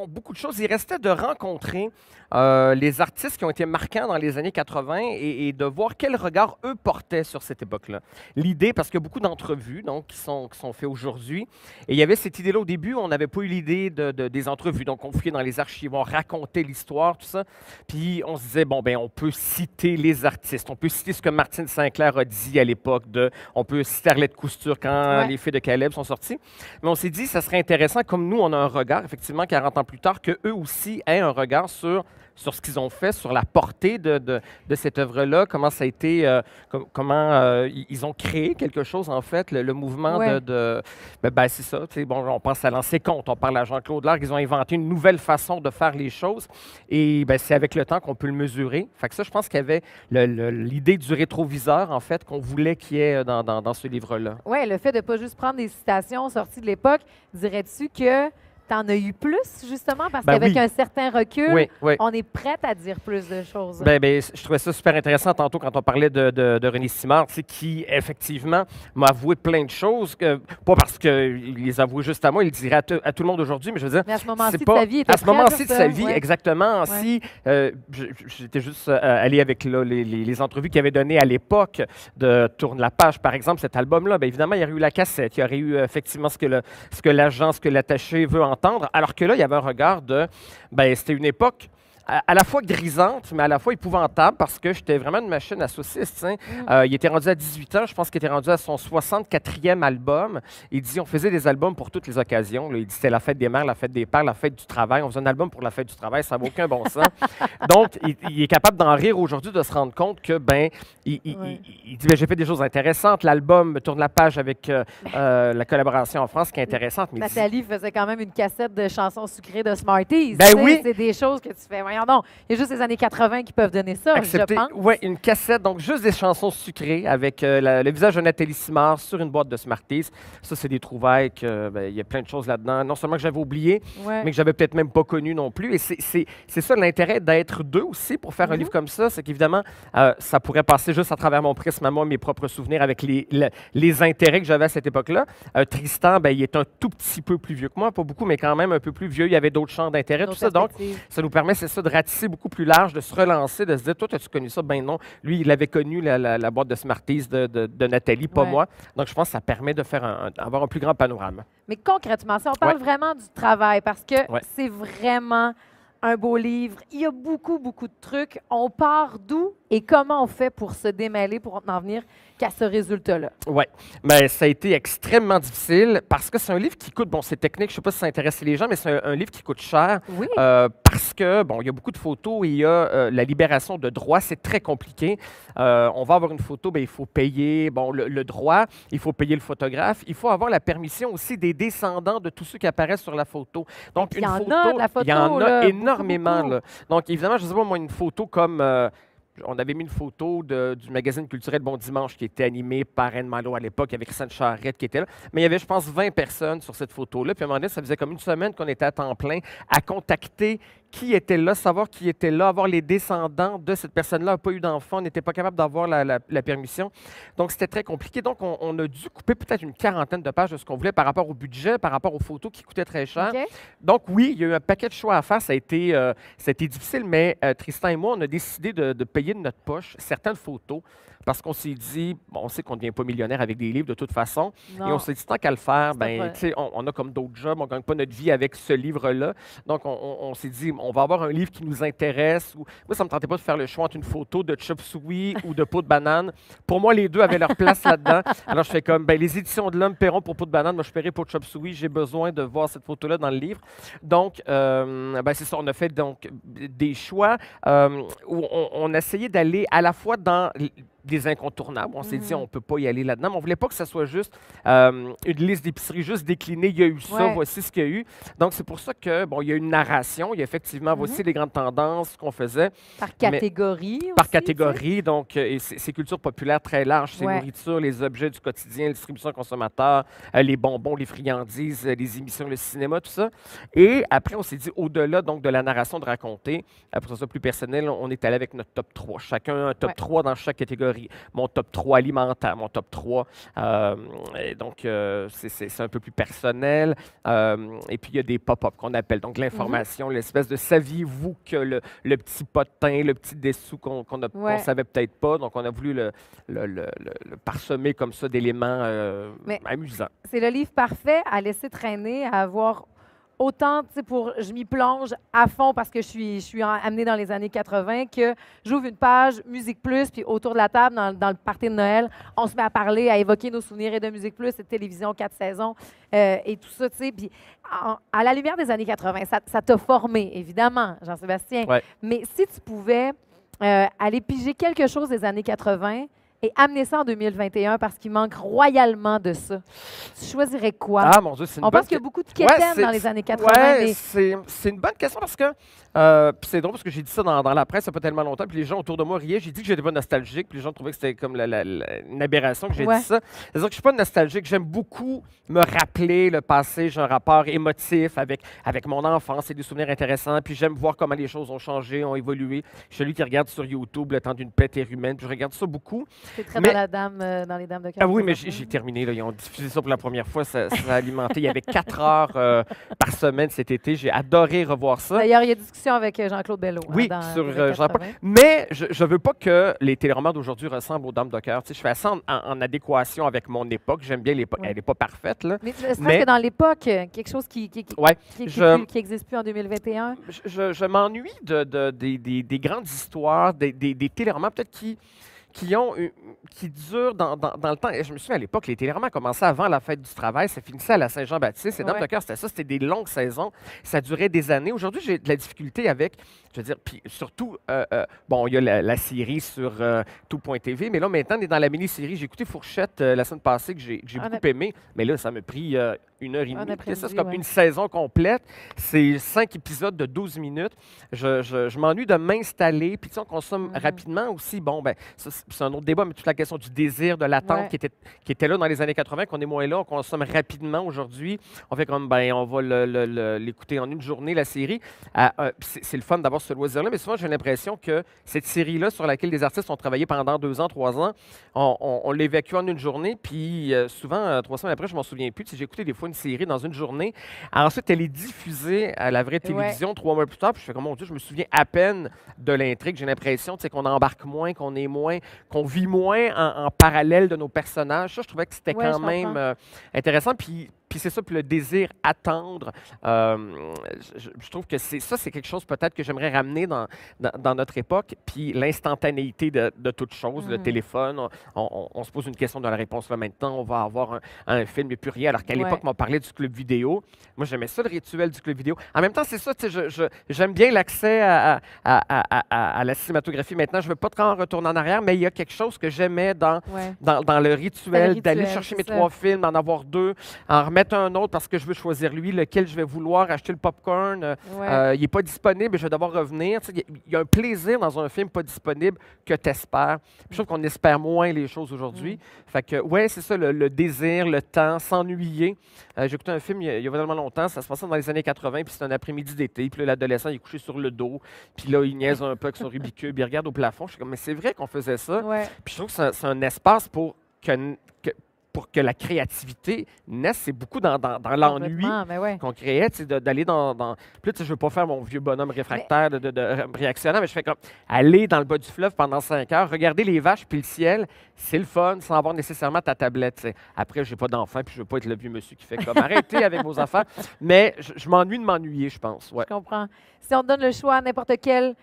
Speaker 5: beaucoup de choses. Il restait de rencontrer les artistes qui ont été marquants dans les années 80 et de voir quel regard eux portaient sur cette époque-là. L'idée, parce qu'il y a beaucoup d'entrevues qui sont faites aujourd'hui, et il y avait cette idée-là au début, on n'avait pas eu l'idée des entrevues. Donc, on fouillait dans les archives, on racontait l'histoire, tout ça. Puis, on se disait, on peut citer les artistes, on peut citer ce que Martine Sinclair a dit à l'époque, on peut citer Arlette Cousture quand les filles de Caleb sont sorties. Mais on s'est dit, ça serait intéressant, comme nous, on a un regard, effectivement, 40 ans plus tard, qu'eux aussi aient un regard sur ce qu'ils ont fait, sur la portée de cette œuvre-là, comment ça a été, comment ils ont créé quelque chose, en fait, le mouvement c'est ça. On pense à Lancer Compte, on parle à Jean-Claude Largue, ils ont inventé une nouvelle façon de faire les choses, et c'est avec le temps qu'on peut le mesurer. Fait que ça, je pense qu'il y avait l'idée du rétroviseur, en fait, qu'on voulait qu'il y ait dans ce livre-là.
Speaker 2: Oui, le fait de ne pas juste prendre des citations sorties de l'époque, dirais-tu que tu en as eu plus, justement, parce qu'avec un certain recul, on est prête à dire plus de choses.
Speaker 5: Je trouvais ça super intéressant tantôt quand on parlait de René Simard, qui, effectivement, m'a avoué plein de choses, pas parce qu'il les avouait juste à moi, il le dirait à tout le monde aujourd'hui, mais je veux dire...
Speaker 2: Mais à ce moment-ci de sa vie,
Speaker 5: à ce moment-ci de sa vie, exactement. Si j'étais juste allé avec les entrevues qu'il avait données à l'époque de Tourne la page, par exemple, cet album-là, évidemment, il y aurait eu la cassette, il y aurait eu effectivement ce que l'agent, ce que l'attaché veut entendre, alors que là, il y avait un regard c'était une époque à la fois grisante, mais à la fois épouvantable, parce que j'étais vraiment une machine à saucisses. Il était rendu à 18 ans, je pense qu'il était rendu à son 64e album. Il dit, on faisait des albums pour toutes les occasions. Là, il dit, c'était la fête des mères, la fête des pères, la fête du travail. On faisait un album pour la fête du travail, ça n'a aucun bon sens. Donc, il est capable d'en rire aujourd'hui, de se rendre compte que, il dit, j'ai fait des choses intéressantes. L'album Tourne la page avec la collaboration en France, qui est intéressante. Mais
Speaker 2: Nathalie faisait quand même une cassette de chansons sucrées de Smarties.
Speaker 5: Oui.
Speaker 2: C'est des choses que tu fais. Voyons donc, il y a juste les années 80 qui peuvent donner ça, je pense.
Speaker 5: Oui, une cassette, donc juste des chansons sucrées avec le visage de Nathalie Simard sur une boîte de Smarties. Ça, c'est des trouvailles il y a plein de choses là-dedans. Non seulement que j'avais oublié, mais que j'avais peut-être même pas connu non plus. Et c'est ça l'intérêt d'être deux aussi pour faire un livre comme ça, c'est qu'évidemment, ça pourrait passer juste à travers mon prisme à moi, mes propres souvenirs avec les intérêts que j'avais à cette époque-là. Tristan, il est un tout petit peu plus vieux que moi, pas beaucoup, mais quand même un peu plus vieux. Il y avait d'autres champs d'intérêt, tout ça. Donc, ça nous permet, c'est ça, de ratisser beaucoup plus large, de se relancer, de se dire, toi, as-tu connu ça? Ben non. Lui, il avait connu la boîte de Smarties de Nathalie, pas moi. Donc, je pense que ça permet de faire avoir un plus grand panorama.
Speaker 2: Mais concrètement, si on parle vraiment du travail, parce que c'est vraiment un beau livre, il y a beaucoup, beaucoup de trucs. On part d'où et comment on fait pour se démêler, pour en venir qu'à ce résultat-là?
Speaker 5: Oui, mais ça a été extrêmement difficile parce que c'est un livre qui coûte, c'est technique, je ne sais pas si ça intéresse les gens, mais c'est un livre qui coûte cher parce que, il y a beaucoup de photos et il y a la libération de droits, c'est très compliqué. On va avoir une photo, il faut payer le droit, il faut payer le photographe, il faut avoir la permission aussi des descendants de tous ceux qui apparaissent sur la photo. Donc,
Speaker 2: il y en a de la photo,
Speaker 5: il y en a énormément.
Speaker 2: Beaucoup.
Speaker 5: Là. Donc, évidemment, je ne sais pas, moi, une photo comme... on avait mis une photo du magazine culturel Bon Dimanche qui était animé par Anne Malo à l'époque, avec Christiane Charette qui était là. Mais il y avait, je pense, 20 personnes sur cette photo-là. Puis à un moment donné, ça faisait comme une semaine qu'on était à temps plein à contacter qui était là, savoir qui était là, avoir les descendants de cette personne-là, n'a pas eu d'enfant, n'était pas capable d'avoir la permission. Donc, c'était très compliqué. Donc, on a dû couper peut-être une quarantaine de pages de ce qu'on voulait par rapport au budget, par rapport aux photos qui coûtaient très cher.
Speaker 2: OK.
Speaker 5: Donc, oui, il y a eu un paquet de choix à faire. Ça a été difficile, mais Tristan et moi, on a décidé de payer de notre poche certaines photos parce qu'on s'est dit, bon, on sait qu'on ne devient pas millionnaire avec des livres de toute façon, et on
Speaker 2: Non.
Speaker 5: s'est dit, tant qu'à le faire,
Speaker 2: C'est
Speaker 5: ben,
Speaker 2: pas-
Speaker 5: tu sais, on a comme d'autres jobs, on ne gagne pas notre vie avec ce livre-là. Donc, on s'est dit, on va avoir un livre qui nous intéresse. Moi, ça ne me tentait pas de faire le choix entre une photo de chop suey ou de peau de banane. Pour moi, les deux avaient leur place là-dedans. Alors, je fais comme, ben, les éditions de l'Homme paieront pour peau de banane, moi, je paierai pour chop suey. J'ai besoin de voir cette photo-là dans le livre. Donc, ben, c'est ça, on a fait donc des choix où on essayait d'aller à la fois dans des incontournables. On s'est dit, on ne peut pas y aller là-dedans, mais on ne voulait pas que ce soit juste une liste d'épicerie juste déclinée. Il y a eu ça,
Speaker 2: Ouais.
Speaker 5: voici ce qu'il y a eu. Donc, c'est pour ça que, bon, il y a une narration. Il y a effectivement, voici les grandes tendances qu'on faisait
Speaker 2: Par catégorie
Speaker 5: par
Speaker 2: aussi,
Speaker 5: catégorie. Donc, et c'est culture populaire très large. C'est
Speaker 2: Ouais.
Speaker 5: nourriture, les objets du quotidien, la distribution consommateur, les bonbons, les friandises, les émissions, le cinéma, tout ça. Et après, on s'est dit, au-delà donc de la narration de raconter, pour ça plus personnel, on est allé avec notre top 3. Chacun un top
Speaker 2: Ouais.
Speaker 5: 3 dans chaque catégorie. Mon top 3 alimentaire, mon top 3. Et donc, c'est un peu plus personnel. Et puis, il y a des pop-up qu'on appelle. Donc, l'information, l'espèce de saviez-vous que le petit potin, le petit dessous qu'on
Speaker 2: Ouais.
Speaker 5: savait peut-être pas. Donc, on a voulu le parsemer comme ça d'éléments
Speaker 2: Mais-
Speaker 5: amusants.
Speaker 2: C'est le livre parfait à laisser traîner, à avoir autant, tu sais, je m'y plonge à fond parce que je suis amenée dans les années 80, que j'ouvre une page Musique Plus, puis autour de la table, dans le party de Noël, on se met à parler, à évoquer nos souvenirs et de Musique Plus, et de télévision 4 saisons, et tout ça, tu sais. Puis à la lumière des années 80, ça t'a formé, évidemment, Jean-Sébastien.
Speaker 5: Ouais.
Speaker 2: Mais si tu pouvais aller piger quelque chose des années 80 et amener ça en 2021 parce qu'il manque royalement de ça, tu choisirais quoi?
Speaker 5: Ah, mon Dieu, c'est une
Speaker 2: On
Speaker 5: bonne
Speaker 2: pense qu'il y a beaucoup de quétaines
Speaker 5: c'est-
Speaker 2: dans les années 80,
Speaker 5: Ouais,
Speaker 2: mais
Speaker 5: c'est une bonne question parce que puis c'est drôle parce que j'ai dit ça dans la presse il n'y a pas tellement longtemps, puis les gens autour de moi riaient. J'ai dit que j'étais pas nostalgique, puis les gens trouvaient que c'était comme une aberration que j'ai
Speaker 2: Ouais.
Speaker 5: dit ça. C'est-à-dire que je suis pas nostalgique. J'aime beaucoup me rappeler le passé. J'ai un rapport émotif avec mon enfance. C'est des souvenirs intéressants. Puis j'aime voir comment les choses ont changé, ont évolué. Je suis celui qui regarde sur YouTube le temps d'une pêtère humaine. Puis je regarde ça beaucoup.
Speaker 2: c'est très
Speaker 5: mais-
Speaker 2: dans la dame, dans les Dames de cœur.
Speaker 5: Ah oui, mais j'ai terminé. Là. Ils ont diffusé ça pour la première fois. Ça a alimenté. Il y avait 4 heures par semaine cet été. J'ai adoré revoir ça.
Speaker 2: D'ailleurs, il y a discussion avec Jean-Claude Bello.
Speaker 5: Oui,
Speaker 2: dans
Speaker 5: sur
Speaker 2: les années
Speaker 5: Jean-Paul.
Speaker 2: 80.
Speaker 5: Mais je ne veux pas que les téléromans d'aujourd'hui ressemblent aux Dames de cœur. Tu sais, je fais ça en adéquation avec mon époque. J'aime bien l'époque.
Speaker 2: Ouais.
Speaker 5: Elle n'est pas parfaite, là.
Speaker 2: Mais c'est
Speaker 5: Mais-
Speaker 2: que dans l'époque, quelque chose qui
Speaker 5: Ouais,
Speaker 2: qui existe plus en 2021.
Speaker 5: je m'ennuie des grandes histoires, des téléromans peut-être qui durent dans le temps. Et je me souviens, à l'époque, les téléromans commençaient avant la fête du travail, ça finissait à la Saint-Jean-Baptiste. Et Dames
Speaker 2: Ouais.
Speaker 5: de cœur, c'était ça, c'était des longues saisons. Ça durait des années. Aujourd'hui, j'ai de la difficulté avec, je veux dire, puis surtout, bon, il y a la série sur tout.tv, mais là, maintenant, on est dans la mini-série. J'ai écouté Fourchette la semaine passée, que j'ai
Speaker 2: Un
Speaker 5: beaucoup aimé, mais là, ça m'a pris 1h30.
Speaker 2: Un
Speaker 5: Puis ça,
Speaker 2: après-midi,
Speaker 5: c'est comme
Speaker 2: ouais.
Speaker 5: une saison complète. C'est 5 épisodes de 12 minutes. Je m'ennuie de m'installer. Puis, tu sais, on consomme rapidement aussi. Bon, ben, ça, c'est un autre débat, mais toute la question du désir, de l'attente
Speaker 2: Ouais.
Speaker 5: qui était là dans les années 80, qu'on est moins là. On consomme rapidement aujourd'hui. On fait comme, ben, on va l'écouter en une journée, la série. C'est le fun d'avoir ce loisir-là, mais souvent, j'ai l'impression que cette série-là, sur laquelle les artistes ont travaillé pendant 2 ans, 3 ans, on l'évacue en une journée. Puis, souvent, 3 semaines après, je m'en souviens plus. Tu sais, j'ai écouté des fois une série dans une journée. Ensuite, elle est diffusée à la vraie télévision 3 mois plus tard. Puis je fais comme, mon Dieu, je me souviens à peine de l'intrigue. J'ai l'impression, tu sais, qu'on embarque moins, qu'on est moins, qu'on vit moins en parallèle de nos personnages. Ça, je trouvais que c'était
Speaker 2: Ouais,
Speaker 5: quand
Speaker 2: je
Speaker 5: même
Speaker 2: comprends.
Speaker 5: intéressant. Puis c'est ça, puis le désir attendre, je trouve que c'est quelque chose peut-être que j'aimerais ramener dans notre époque. Puis l'instantanéité de toute chose, le téléphone, on se pose une question dans la réponse là maintenant, on va avoir un film et plus rien. Alors qu'à
Speaker 2: Ouais.
Speaker 5: l'époque, on parlait du club vidéo. Moi, j'aimais ça, le rituel du club vidéo. En même temps, c'est ça, tu sais, j'aime bien l'accès à la cinématographie maintenant. Je ne veux pas trop en retourner en arrière, mais il y a quelque chose que j'aimais dans
Speaker 2: Ouais.
Speaker 5: le rituel, d'aller
Speaker 2: rituel,
Speaker 5: chercher
Speaker 2: c'est
Speaker 5: mes
Speaker 2: ça.
Speaker 5: 3 films, d'en avoir 2, en remettre mettre un autre parce que je veux choisir lui, lequel je vais vouloir acheter le popcorn.
Speaker 2: Ouais.
Speaker 5: Il n'est pas disponible et je vais devoir revenir. Tu sais, il y a un plaisir dans un film pas disponible que tu espères. Je trouve qu'on espère moins les choses aujourd'hui. Fait que, ouais, c'est ça, le désir, le temps, s'ennuyer. J'ai écouté un film il y a vraiment longtemps, ça se passait dans les années 80, puis c'est un après-midi d'été, puis là, l'adolescent, il est couché sur le dos, puis là, il niaise un peu avec son Rubik's Cube, il regarde au plafond. Je suis comme, mais c'est vrai qu'on faisait ça.
Speaker 2: Ouais.
Speaker 5: Puis je trouve que c'est un espace pour que la créativité naisse. C'est beaucoup dans l'ennui
Speaker 2: Complètement, mais ouais.
Speaker 5: qu'on créait, tu sais, d'aller dans. Puis là, tu sais, je veux pas faire mon vieux bonhomme réfractaire de réactionnaire, mais je fais comme aller dans le bas du fleuve pendant 5 heures, regarder les vaches puis le ciel, c'est le fun, sans avoir nécessairement ta tablette. Tu sais. Après, j'ai pas d'enfant puis je veux pas être le vieux monsieur qui fait comme arrêtez avec vos affaires. Mais je m'ennuie de m'ennuyer, je pense. Ouais.
Speaker 2: Je comprends. Si on te donne le choix à n'importe quel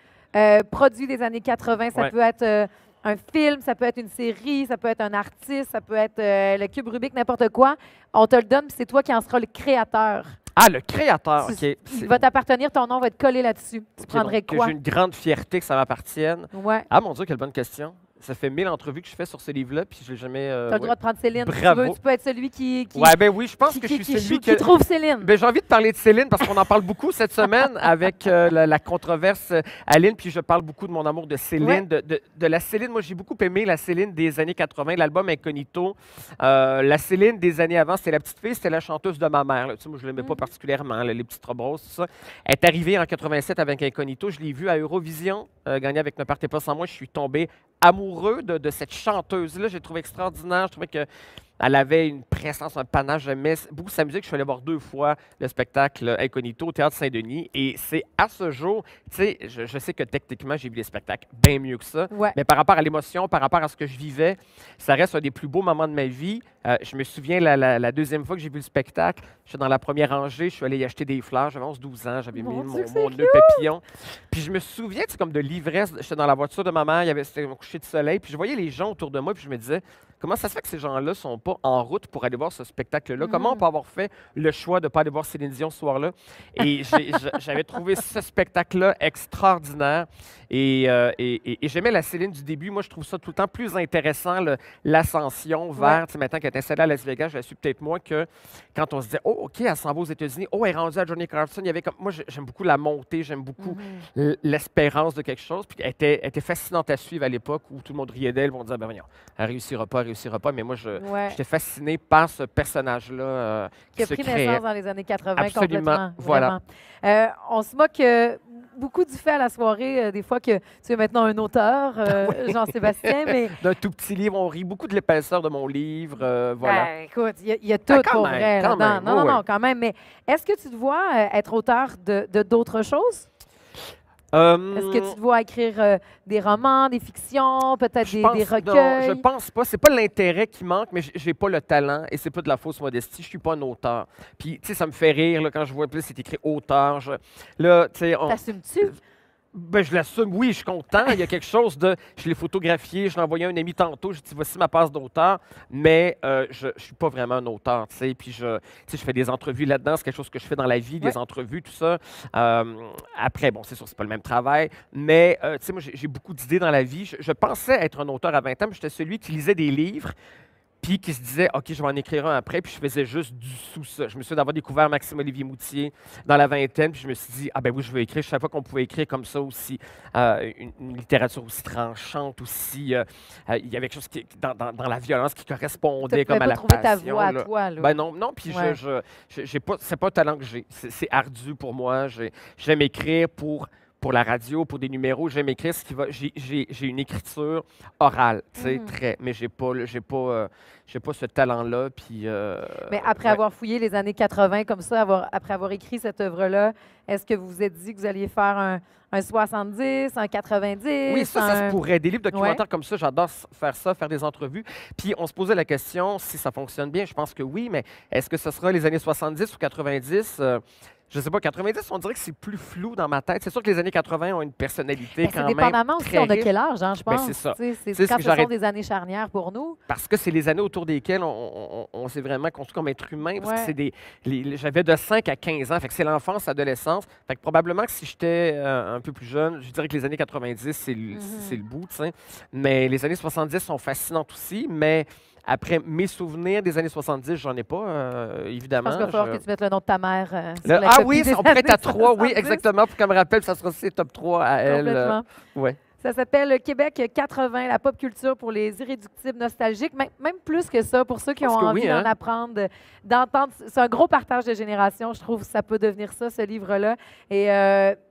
Speaker 2: produit des années 80, ça
Speaker 5: Ouais.
Speaker 2: peut être un film, ça peut être une série, ça peut être un artiste, ça peut être le cube Rubik, n'importe quoi. On te le donne, puis c'est toi qui en seras le créateur.
Speaker 5: Ah, le créateur, OK.
Speaker 2: Il va t'appartenir, ton nom va être collé là-dessus. Tu
Speaker 5: OK,
Speaker 2: prendrais
Speaker 5: donc, que
Speaker 2: quoi?
Speaker 5: j'ai une grande fierté que ça m'appartienne.
Speaker 2: Ouais.
Speaker 5: Ah, mon Dieu, quelle bonne question. Ça fait 1000 entrevues que je fais sur ce livre-là, puis je l'ai jamais.
Speaker 2: Tu as le
Speaker 5: Ouais.
Speaker 2: droit de prendre Céline. Si
Speaker 5: Bravo.
Speaker 2: tu peux être celui qui
Speaker 5: Ouais, ben oui, je pense que je suis celui
Speaker 2: qui trouve Céline.
Speaker 5: Ben, j'ai envie de parler de Céline parce qu'on en parle beaucoup cette semaine avec la controverse Aline, puis je parle beaucoup de mon amour de Céline,
Speaker 2: Ouais.
Speaker 5: de la Céline. Moi, j'ai beaucoup aimé la Céline des années 80, l'album Incognito. La Céline des années avant, c'était la petite fille, c'était la chanteuse de ma mère. Là. Tu sais, moi, je ne l'aimais pas particulièrement, là, les petites robes roses, tout ça. Elle est arrivée en 87 avec Incognito. Je l'ai vue à Eurovision, gagner avec Ne partez pas sans moi. Je suis tombé amoureux de cette chanteuse-là. J'ai trouvé extraordinaire. Je trouvais que elle avait une présence, un panache. J'aimais beaucoup sa musique. Je suis allé voir 2 fois le spectacle Incognito au Théâtre Saint-Denis. Et c'est à ce jour, tu sais, je sais que techniquement, j'ai vu des spectacles bien mieux que ça.
Speaker 2: Ouais.
Speaker 5: Mais par rapport à l'émotion, par rapport à ce que je vivais, ça reste un des plus beaux moments de ma vie. Je me souviens, la deuxième fois que j'ai vu le spectacle, j'étais dans la première rangée, je suis allé y acheter des fleurs. J'avais 11-12 ans, j'avais mis
Speaker 2: Mon Dieu, que
Speaker 5: mon
Speaker 2: c'est
Speaker 5: nœud papillon. Puis je me souviens, c'est comme de l'ivresse. J'étais dans la voiture de ma mère, c'était un coucher de soleil. Puis je voyais les gens autour de moi, puis je me disais, comment ça se fait que ces gens-là ne sont pas en route pour aller voir ce spectacle-là? Comment on peut avoir fait le choix de ne pas aller voir Céline Dion ce soir-là? Et j'avais trouvé ce spectacle-là extraordinaire. Et j'aimais la Céline du début. Moi, je trouve ça tout le temps plus intéressant, l'ascension vers, tu sais, maintenant qu'elle est installée à Las Vegas, je la suis peut-être moins que quand on se disait, oh, OK, elle s'en va aux États-Unis. Oh, elle est rendue à Johnny Carson. Il y avait comme, moi, j'aime beaucoup la montée, j'aime beaucoup l'espérance de quelque chose. Puis elle était fascinante à suivre à l'époque où tout le monde riait d'elle. On disait, ben voyons, elle réussira pas. Mais moi,
Speaker 2: Ouais.
Speaker 5: j'étais fasciné par ce personnage-là
Speaker 2: Qui a
Speaker 5: se
Speaker 2: pris
Speaker 5: créait.
Speaker 2: naissance dans les années 80
Speaker 5: Absolument,
Speaker 2: complètement.
Speaker 5: voilà.
Speaker 2: Vraiment. On se moque beaucoup du fait à la soirée, des fois, que tu es maintenant un auteur, Jean-Sébastien, mais
Speaker 5: D'un tout petit livre, on rit beaucoup de l'épaisseur de mon livre. Voilà.
Speaker 2: ben, écoute, il y a tout
Speaker 5: quand
Speaker 2: pour
Speaker 5: même,
Speaker 2: vrai
Speaker 5: quand
Speaker 2: là-dedans.
Speaker 5: même,
Speaker 2: Non,
Speaker 5: oui,
Speaker 2: non,
Speaker 5: oui.
Speaker 2: non, quand même. Mais est-ce que tu te vois être auteur de d'autres choses? Est-ce que tu te vois écrire des romans, des fictions, peut-être des
Speaker 5: Non,
Speaker 2: recueils?
Speaker 5: je pense pas. C'est pas l'intérêt qui manque, mais j'ai pas le talent et c'est pas de la fausse modestie. Je suis pas un auteur. Puis, tu sais, ça me fait rire là, quand je vois plus c'est écrit auteur. Là, tu sais,
Speaker 2: T'assumes-tu?
Speaker 5: ben, je l'assume, oui, je suis content. Il y a quelque chose de. Je l'ai photographié, je l'ai envoyé à un ami tantôt, je dis voici ma passe d'auteur, mais je ne suis pas vraiment un auteur, tu sais. Puis tu sais, je fais des entrevues là-dedans, c'est quelque chose que je fais dans la vie, des entrevues, tout ça. Après, bon, c'est sûr, c'est pas le même travail, mais tu sais, moi, j'ai beaucoup d'idées dans la vie. Je pensais être un auteur à 20 ans, mais j'étais celui qui lisait des livres. Puis qui se disait, OK, je vais en écrire un après, puis je faisais juste du sous-ça. Je me suis d'avoir découvert Maxime-Olivier Moutier dans la vingtaine, puis je me suis dit, ah ben oui, je veux écrire. Je savais pas qu'on pouvait écrire comme ça aussi, une littérature aussi tranchante, aussi. Il y avait quelque chose dans la violence qui correspondait
Speaker 2: Tu ne
Speaker 5: comme à
Speaker 2: pas
Speaker 5: la
Speaker 2: trouver ta
Speaker 5: passion.
Speaker 2: voix à
Speaker 5: là.
Speaker 2: toi. Là.
Speaker 5: Ben non, puis
Speaker 2: Ouais.
Speaker 5: j'ai pas, c'est pas un talent que j'ai. C'est ardu pour moi. J'aime écrire pour la radio, pour des numéros, j'aime écrire ce qui va. J'ai une écriture orale, tu sais, très. Mais j'ai pas ce talent-là. Puis.
Speaker 2: Mais après
Speaker 5: ouais.
Speaker 2: avoir fouillé les années 80 comme ça, après avoir écrit cette œuvre-là, est-ce que vous vous êtes dit que vous alliez faire un 70, un 90?
Speaker 5: Oui, ça se pourrait. Des livres documentaires
Speaker 2: Ouais.
Speaker 5: comme ça, j'adore faire ça, faire des entrevues. Puis on se posait la question si ça fonctionne bien. Je pense que oui, mais est-ce que ce sera les années 70 ou 90? Je ne sais pas, 90, on dirait que c'est plus flou dans ma tête. C'est sûr que les années 80 ont une personnalité
Speaker 2: Ben,
Speaker 5: quand
Speaker 2: c'est
Speaker 5: même
Speaker 2: dépendamment aussi,
Speaker 5: très
Speaker 2: on a
Speaker 5: riche.
Speaker 2: quel âge, hein, je
Speaker 5: Ben,
Speaker 2: pense.
Speaker 5: c'est ça.
Speaker 2: Tu sais,
Speaker 5: C'est
Speaker 2: C'est
Speaker 5: ce
Speaker 2: quand
Speaker 5: que
Speaker 2: ce sont
Speaker 5: j'arrête-
Speaker 2: des années charnières pour nous.
Speaker 5: Parce que c'est les années autour desquelles on s'est vraiment construit comme être humain. Parce
Speaker 2: Ouais.
Speaker 5: que c'est j'avais de 5 à 15 ans. Fait que c'est l'enfance, l'adolescence. Fait que probablement que si j'étais un peu plus jeune, je dirais que les années 90, c'est le bout, tu sais. Mais les années 70 sont fascinantes aussi. Mais Après mes souvenirs des années 70, j'en ai pas,
Speaker 2: Je
Speaker 5: évidemment.
Speaker 2: pense qu'il va falloir que tu mettes le nom de ta mère. Sur
Speaker 5: Le-
Speaker 2: la
Speaker 5: Ah
Speaker 2: copie
Speaker 5: oui,
Speaker 2: des
Speaker 5: on pourrait être à
Speaker 2: années
Speaker 5: 3, oui,
Speaker 2: 70.
Speaker 5: exactement. Pour qu'elle me rappelle, ça sera aussi top 3 à elle.
Speaker 2: Complètement.
Speaker 5: Ouais.
Speaker 2: Ça s'appelle Québec 80, la pop culture pour les irréductibles nostalgiques. Même plus que ça, pour ceux qui ont
Speaker 5: Parce que
Speaker 2: envie
Speaker 5: oui,
Speaker 2: d'en
Speaker 5: hein.
Speaker 2: apprendre, d'entendre. C'est un gros partage de génération, je trouve. Ça peut devenir ça, ce livre-là. Et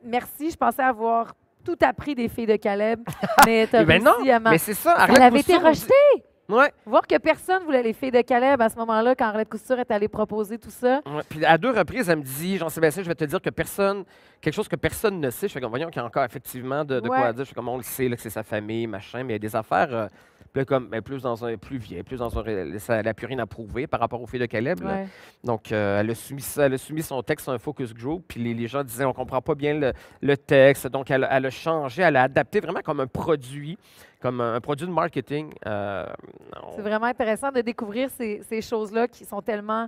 Speaker 2: merci, je pensais avoir tout appris des filles de Caleb, mais tu as
Speaker 5: Eh ben non,
Speaker 2: réussi à m'en...
Speaker 5: mais c'est ça.
Speaker 2: Elle
Speaker 5: Arlette
Speaker 2: avait été
Speaker 5: Couture, on dit-
Speaker 2: rejetée.
Speaker 5: Ouais.
Speaker 2: Voir que personne voulait les filles de Caleb à ce moment-là, quand Arlette Couture est allée proposer tout ça.
Speaker 5: Ouais. Puis à 2 reprises, elle me dit, Jean-Sébastien, je vais te dire que quelque chose que personne ne sait. Je fais comme, voyons qu'il y a encore effectivement de
Speaker 2: Ouais.
Speaker 5: quoi dire. Je fais comme, on le sait, là, que c'est sa famille, machin, mais il y a des affaires puis là, comme, plus dans un plus vieille, plus dans un. Elle n'a plus rien à prouver par rapport aux filles de Caleb. Là.
Speaker 2: Ouais.
Speaker 5: Donc, elle a soumis son texte à un focus group, puis les gens disaient, on comprend pas bien le texte. Donc, elle a changé, elle a adapté vraiment comme un produit de marketing.
Speaker 2: C'est vraiment intéressant de découvrir ces choses-là qui sont tellement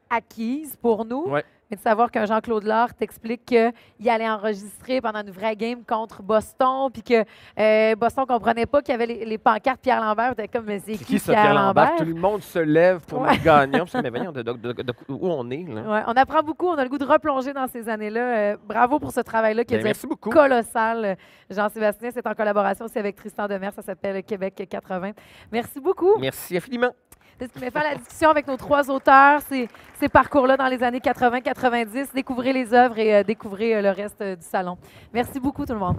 Speaker 2: acquises pour nous.
Speaker 5: Ouais.
Speaker 2: Mais de savoir qu'un Jean-Claude Lard t'explique qu'il allait enregistrer pendant une vraie game contre Boston, puis que Boston ne comprenait pas qu'il y avait les pancartes Pierre Lambert. T'es comme, mais c'est qui
Speaker 5: ça,
Speaker 2: Pierre Lambert?
Speaker 5: Tout le monde se lève pour
Speaker 2: Ouais.
Speaker 5: notre gagnant. Parce que, mais voyons, où on est, là.
Speaker 2: Ouais, on apprend beaucoup, on a le goût de replonger dans ces années-là. Bravo pour ce travail-là qui a
Speaker 5: Ben,
Speaker 2: dû
Speaker 5: merci
Speaker 2: être
Speaker 5: beaucoup.
Speaker 2: colossal. Jean-Sébastien, c'est en collaboration aussi avec Tristan Demers, ça s'appelle Québec 80. Merci beaucoup.
Speaker 5: Merci infiniment.
Speaker 2: C'est ce qui met fin à la discussion avec nos 3 auteurs, ces parcours-là dans les années 80-90. Découvrez les œuvres et découvrez le reste du salon. Merci beaucoup tout le monde.